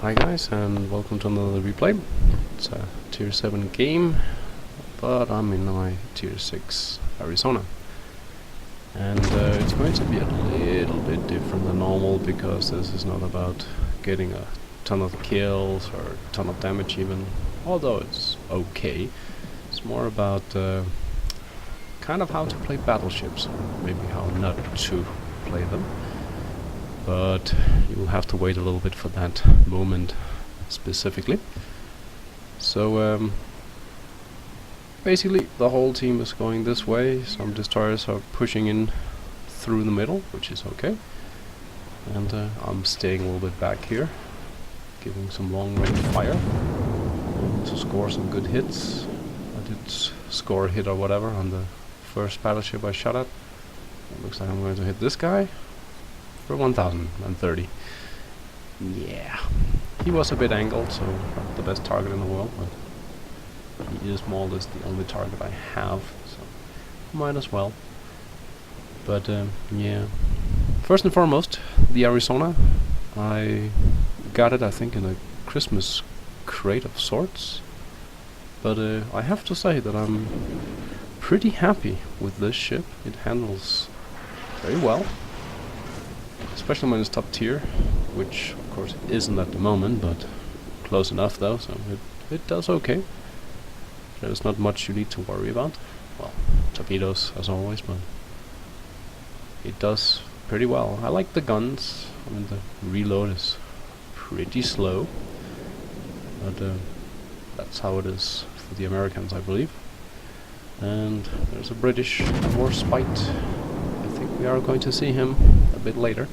Hi guys, and welcome to another replay. It's a tier 7 game, but I'm in my tier 6 Arizona. And it's going to be a little bit different than normal, because this is not about getting a ton of kills or a ton of damage even, although it's okay. It's more about kind of how to play battleships, or maybe how not to play them. But you will have to wait a little bit for that moment specifically. So basically the whole team is going this way. Some destroyers are pushing in through the middle, which is okay. And I'm staying a little bit back here, giving some long range fire to score some good hits. I did score a hit or whatever on the first battleship I shot at. It looks like I'm going to hit this guy for 1030. Yeah, he was a bit angled, so not the best target in the world, but he is more or less the only target I have, so might as well. But yeah, first and foremost, the Arizona. I got it, I think, in a Christmas crate of sorts, but I have to say that I'm pretty happy with this ship. It handles very well, especially when it's top tier, which of course isn't at the moment, but close enough though, so it does okay. There's not much you need to worry about. Well, torpedoes as always, but it does pretty well. I like the guns. I mean, the reload is pretty slow, but that's how it is for the Americans, I believe. And there's a British Warspite. I think we are going to see him a bit later.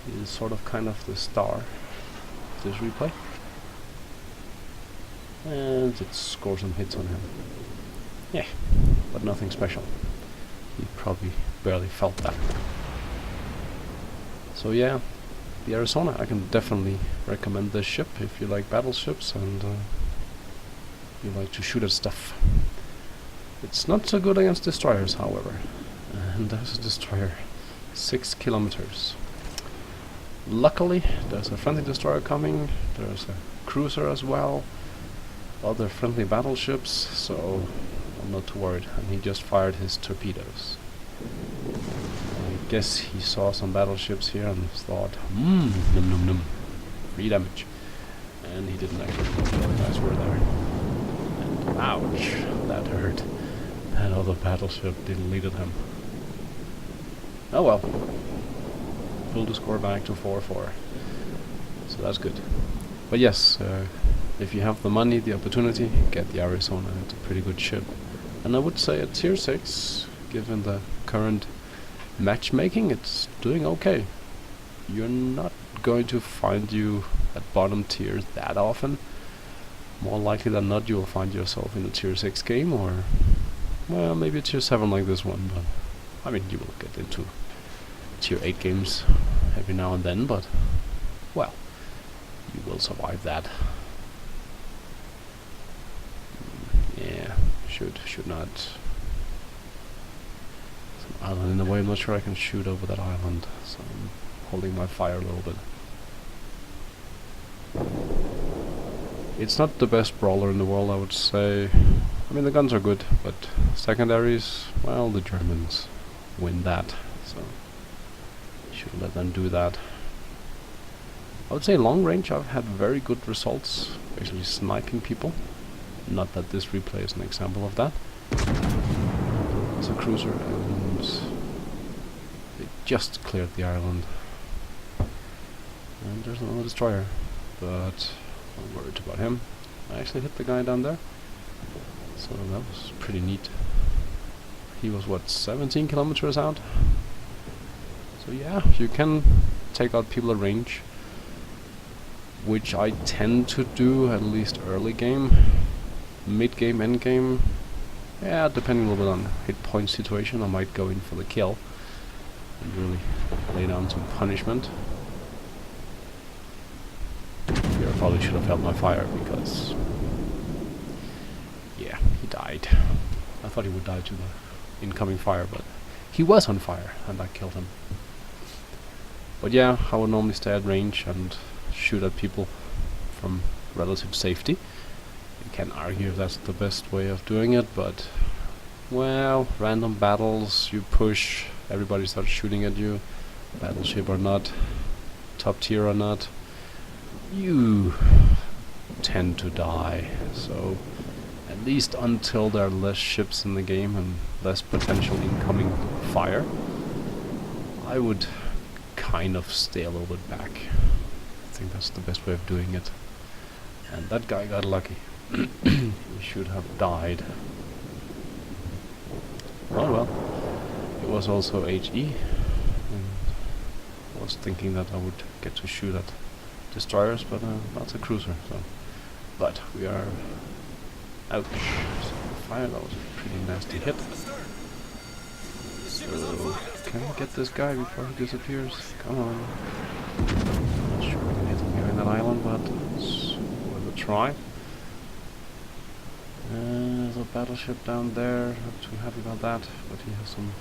He is sort of kind of the star of this replay. And it scores some hits on him. Yeah, but nothing special. He probably barely felt that. So yeah, the Arizona, I can definitely recommend this ship if you like battleships and you like to shoot at stuff. It's not so good against destroyers, however. And there's a destroyer 6 kilometers. Luckily, there's a friendly destroyer coming, there's a cruiser as well, other friendly battleships, so I'm not too worried. And he just fired his torpedoes. I guess he saw some battleships here and thought, num num num, free damage. And he didn't actually. The guys were there. And ouch, that hurt. That other battleship deleted him. Oh well. Pull the score back to 4-4. So that's good. But yes, if you have the money, the opportunity, get the Arizona. It's a pretty good ship. And I would say at tier 6, given the current matchmaking, it's doing okay. You're not going to find you at bottom tier that often. More likely than not, you will find yourself in a tier 6 game, or well, maybe a tier 7 like this one, but I mean, you will get into tier 8 games every now and then, but well, you will survive that. Yeah, should not. Some island in the way. I'm not sure I can shoot over that island, so I'm holding my fire a little bit. It's not the best brawler in the world, I would say. I mean, the guns are good, but secondaries, well, the Germans win that, so should let them do that. I would say long range I've had very good results, actually sniping people. Not that this replay is an example of that. There's a cruiser and they just cleared the island. And there's another destroyer, but I'm worried about him. I actually hit the guy down there, so that was pretty neat. He was what, 17 kilometers out? So yeah, you can take out people at range, which I tend to do at least early game. Mid game, end game, yeah, depending a little bit on hit point situation, I might go in for the kill and really lay down some punishment. Here I probably should have held my fire, because yeah, he died. I thought he would die to the incoming fire, but he was on fire and I killed him. But yeah, I would normally stay at range and shoot at people from relative safety. You can argue that's the best way of doing it, but well, random battles, you push, everybody starts shooting at you, battleship or not, top tier or not, you tend to die. So at least until there are less ships in the game and less potential incoming fire, I would kind of stay a little bit back. I think that's the best way of doing it. And that guy got lucky. He should have died. Oh well, it was also HE, and I was thinking that I would get to shoot at destroyers, but that's a cruiser, so. But we are... ouch. So fire, that was a pretty nasty hit. So, can I get this guy before he disappears? Come on. I'm not sure I can hit him behind that island, but it's worth a try. There's a battleship down there, not too happy about that, but he has some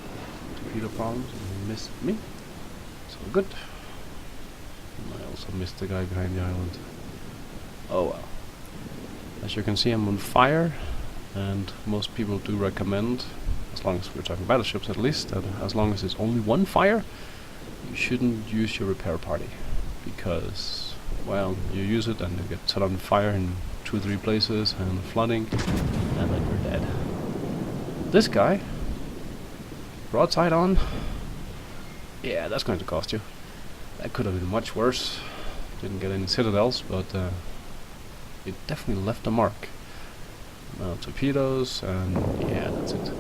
torpedo problems and he missed me. So good. And I also missed the guy behind the island. Oh well. As you can see, I'm on fire, and most people do recommend, as long as we're talking battleships at least, that as long as it's only one fire, you shouldn't use your repair party. Because, well, you use it and you get set on fire in 2-3 places and flooding, and then you're dead. This guy, broadside on, yeah, that's going to cost you. That could have been much worse. Didn't get any citadels, but it definitely left a mark. Torpedoes, and yeah, that's it.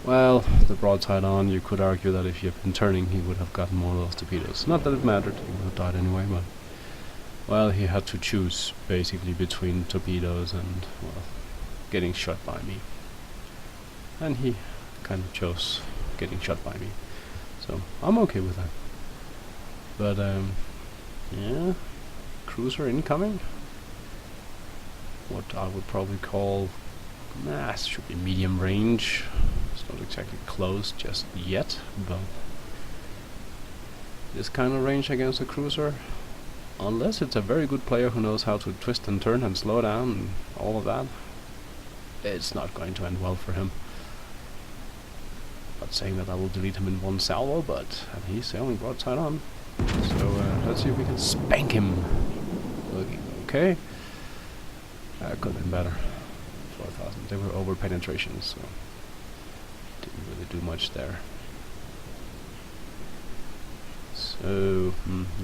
Well, the broadside on, you could argue that if he had been turning, he would have gotten more of those torpedoes. Not that it mattered, he would have died anyway, but well, he had to choose basically between torpedoes and, well, getting shot by me. And he kind of chose getting shot by me. So, I'm okay with that. But, yeah, cruiser incoming. What I would probably call, it should be medium range. It's not exactly close just yet, but this kind of range against a cruiser, unless it's a very good player who knows how to twist and turn and slow down and all of that, it's not going to end well for him. Not saying that I will delete him in one salvo, but he's sailing broadside on. So let's see if we can spank him. Looking okay. Could have been better. 4,000. They were over penetration, so didn't really do much there. So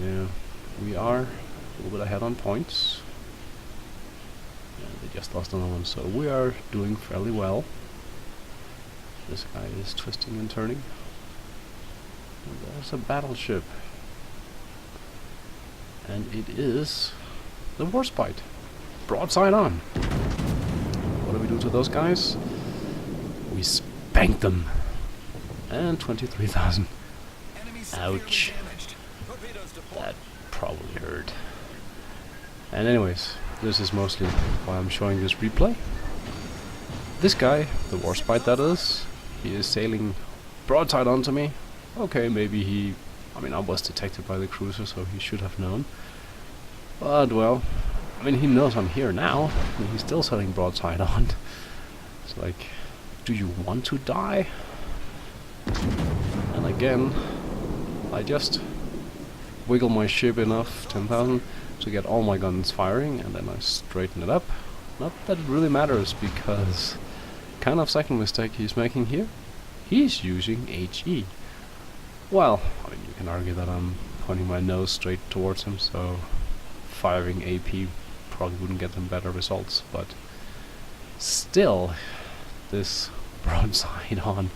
yeah, we are a little bit ahead on points. Yeah, they just lost another one, so we are doing fairly well. This guy is twisting and turning. And there's a battleship, and it is the Warspite. Broadside on. What do we do to those guys? We spank them. And 23,000. Ouch. That probably hurt. And anyways, this is mostly why I'm showing this replay. This guy, the Warspite that is, he is sailing broadside onto me. Okay, maybe he... I mean, I was detected by the cruiser, so he should have known. But, well... I mean, he knows I'm here now, and he's still sailing broadside on. It's like, do you want to die? And again, I just wiggle my ship enough, 10,000, to get all my guns firing, and then I straighten it up. Not that it really matters, because kind of second mistake he's making here, he's using HE. Well, I mean, you can argue that I'm pointing my nose straight towards him, so firing AP probably wouldn't get them better results, but still, this broadside on,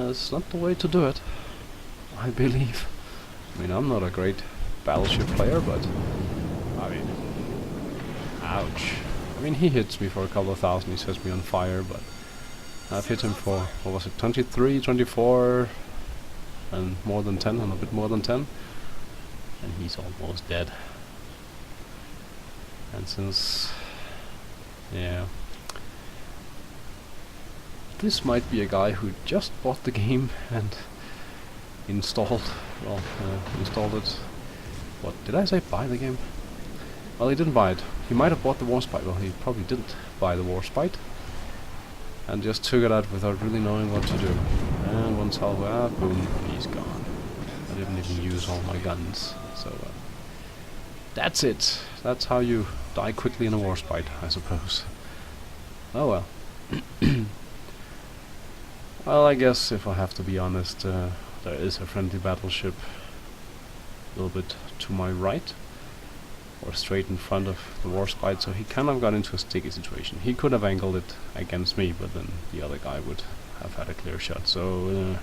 it's not the way to do it, I believe. I mean, I'm not a great battleship player, but I mean, ouch. I mean, he hits me for a couple of thousand, he sets me on fire, but I've hit him for, what was it, 23, 24, and more than 10, and a bit more than 10, and he's almost dead. And since, yeah, this might be a guy who just bought the game and installed, well, installed it. What did I say? Buy the game? Well, he didn't buy it. He might have bought the Warspite. Well, he probably didn't buy the Warspite. And just took it out without really knowing what to do. And one salvo out, boom, he's gone. I didn't even use all my guns. So, that's it. That's how you die quickly in a Warspite, I suppose. Oh well. Well, I guess if I have to be honest, there is a friendly battleship a little bit to my right, or straight in front of the Warspite, so he kind of got into a sticky situation. He could have angled it against me, but then the other guy would have had a clear shot, so...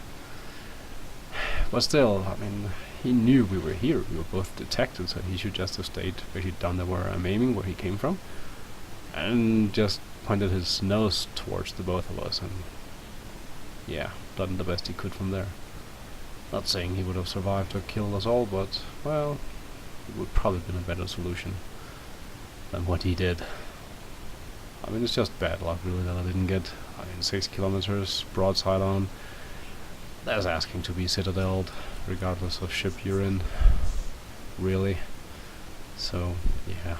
but still, I mean, he knew we were here. We were both detected, so he should just have stayed basically down there where I'm aiming, where he came from, and just pointed his nose towards the both of us, and yeah, done the best he could from there. Not saying he would have survived or killed us all, but, well, it would probably have been a better solution than what he did. I mean, it's just bad luck really that I didn't get, 6 kilometers broadside on. That's asking to be citadeled, regardless of ship you're in, really. So, yeah.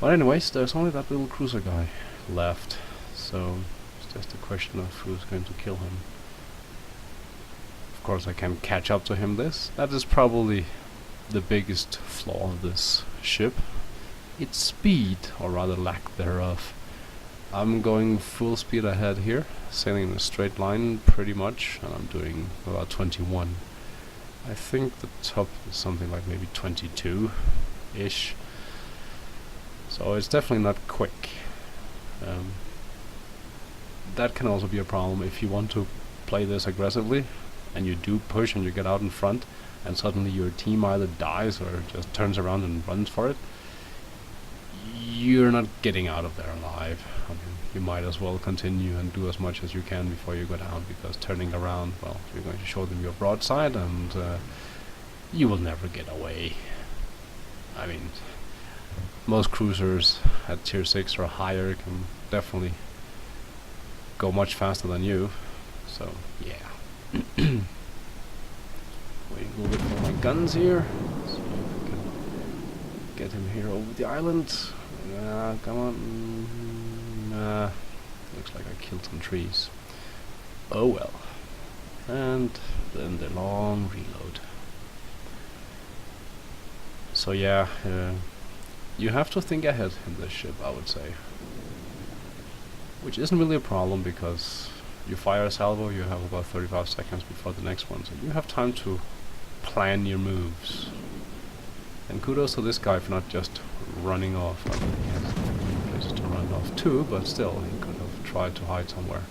But anyways, there's only that little cruiser guy left, so it's just a question of who's going to kill him. Of course I can catch up to him that is probably the biggest flaw of this ship. Its speed, or rather lack thereof. I'm going full speed ahead here, sailing in a straight line pretty much, and I'm doing about 21. I think the top is something like maybe 22-ish. So it's definitely not quick. That can also be a problem if you want to play this aggressively, and you do push and you get out in front, and suddenly your team either dies or just turns around and runs for it. You're not getting out of there alive. I mean, you might as well continue and do as much as you can before you go down, because turning around, well, you're going to show them your broadside, and you will never get away. I mean, most cruisers at tier 6 or higher can definitely go much faster than you, so yeah. Waiting a little bit for my guns here, see if I can get him here over the island. Come on. Looks like I killed some trees. Oh well. And then the long reload. So yeah, you have to think ahead in this ship, I would say. Which isn't really a problem, because you fire a salvo, you have about 35 seconds before the next one, so you have time to plan your moves. And kudos to this guy for not just running off. I mean, he has places to run off too, but still, he could have tried to hide somewhere.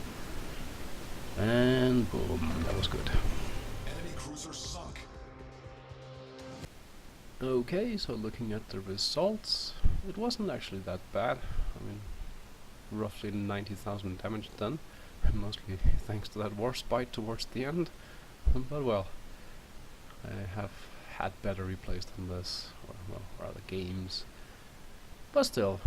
And boom, that was good. Enemy cruiser sunk. Okay, so looking at the results, it wasn't actually that bad. I mean, roughly 90,000 damage done, mostly thanks to that Warspite towards the end. But well, I have had better replays than this, or well, rather games. But still,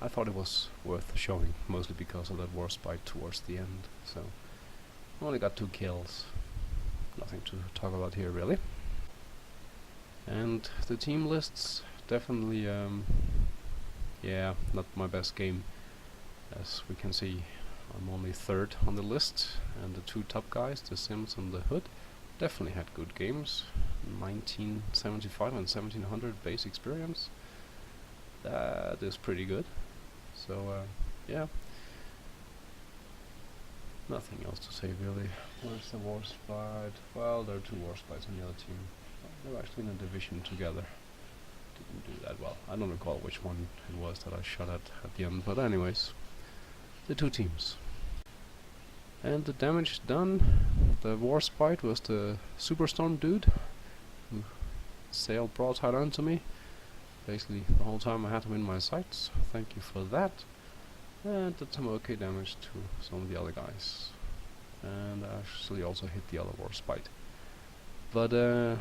I thought it was worth showing, mostly because of that Warspite towards the end. So, I only got 2 kills. Nothing to talk about here, really. And the team lists, definitely, yeah, not my best game. As we can see, I'm only 3rd on the list, and the 2 top guys, the Sims and the Hood, definitely had good games. 1975 and 1700 base experience. That is pretty good. So, yeah. Nothing else to say, really. Where's the Warspite? Well, there are 2 Warspites on the other team. They're actually in a division together. Didn't do that well. I don't recall which one it was that I shot at the end, but anyways, the 2 teams. And the damage done. The Warspite was the Superstorm dude who sailed broadside onto me. Basically, the whole time I had him in my sights. Thank you for that. And did some okay damage to some of the other guys. And I actually also hit the other Warspite. But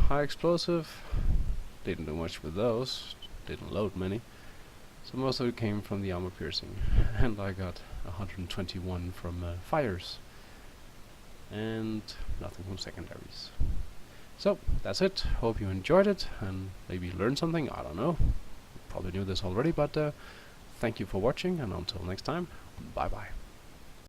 high explosive, didn't do much with those. Didn't load many. So most of it came from the armor piercing. And I got 121 from fires. And nothing from secondaries. So that's it. Hope you enjoyed it and maybe learned something. I don't know. Probably knew this already, but thank you for watching, and until next time, bye bye.